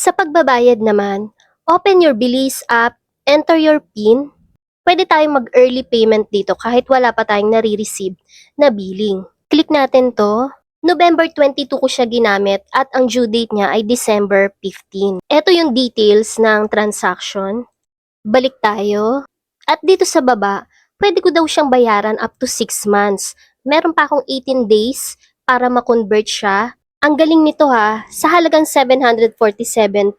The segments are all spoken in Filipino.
Sa pagbabayad naman, open your Bilis app, enter your PIN. Pwede tayong mag-early payment dito kahit wala pa tayong nare-receive na billing. Click natin to. November 22 ko siya ginamit at ang due date niya ay December 15. Ito yung details ng transaction. Balik tayo. At dito sa baba, pwede ko daw siyang bayaran up to 6 months. Meron pa akong 18 days para ma-convert siya. Ang galing nito ha, sa halagang 747,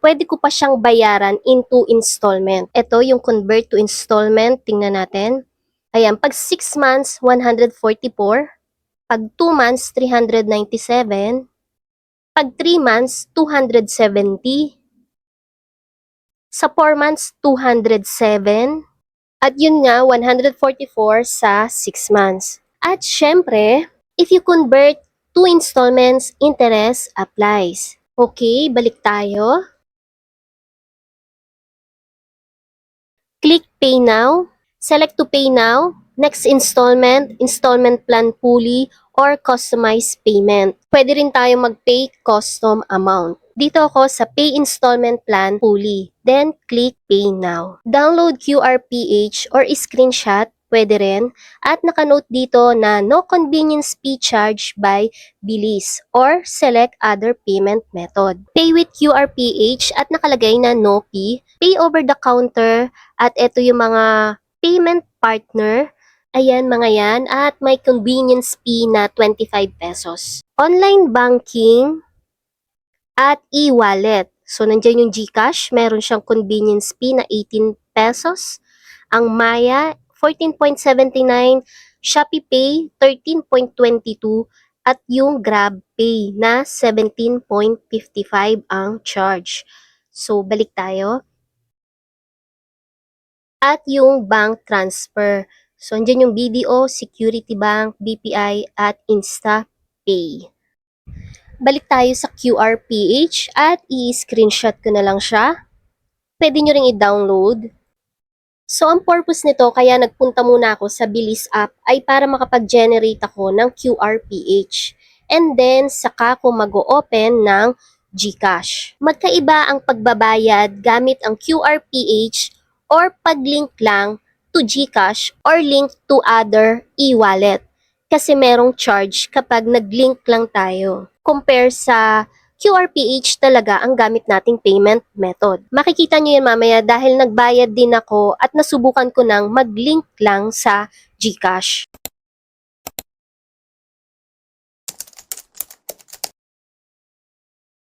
pwede ko pa siyang bayaran into installment. Ito yung convert to installment, tingnan natin. Ayan, pag 6 months, 144. Pag 2 months, 397. Pag 3 months, 270. Sa 4 months, 207. At yun nga, 144 sa 6 months. At syempre, if you convert 2 installments, interest applies. Okay, balik tayo. Click Pay Now. Select to Pay Now. Next installment, installment plan fully, or customize payment. Pwede rin tayo mag-pay custom amount. Dito ako sa Pay Installment Plan Fully. Then, click Pay Now. Download QRPH or screenshot, pwede rin. At nakanote dito na no convenience fee charged by Bilis or select other payment method. Pay with QRPH at nakalagay na no fee. Pay over the counter at ito yung mga payment partner. Ayan mga yan at may convenience fee na 25 pesos. Online banking at e-wallet. So nandiyan yung GCash, meron siyang convenience fee na 18 pesos. Ang Maya 14.79, Shopee Pay 13.22 at yung GrabPay na 17.55 ang charge. So balik tayo. At yung bank transfer. So, andyan yung BDO, Security Bank, BPI, at InstaPay. Balik tayo sa QRPH at i-screenshot ko na lang siya. Pwede nyo ring i-download. So, ang purpose nito, kaya nagpunta muna ako sa Bilis app, ay para makapag-generate ako ng QRPH. And then, saka ko mag-open ng GCash. Magkaiba ang pagbabayad gamit ang QRPH or pag-link lang to GCash or link to other e-wallet. Kasi merong charge kapag nag-link lang tayo. Compare sa QRPH talaga ang gamit nating payment method. Makikita nyo yan mamaya dahil nagbayad din ako at nasubukan ko nang mag-link lang sa GCash.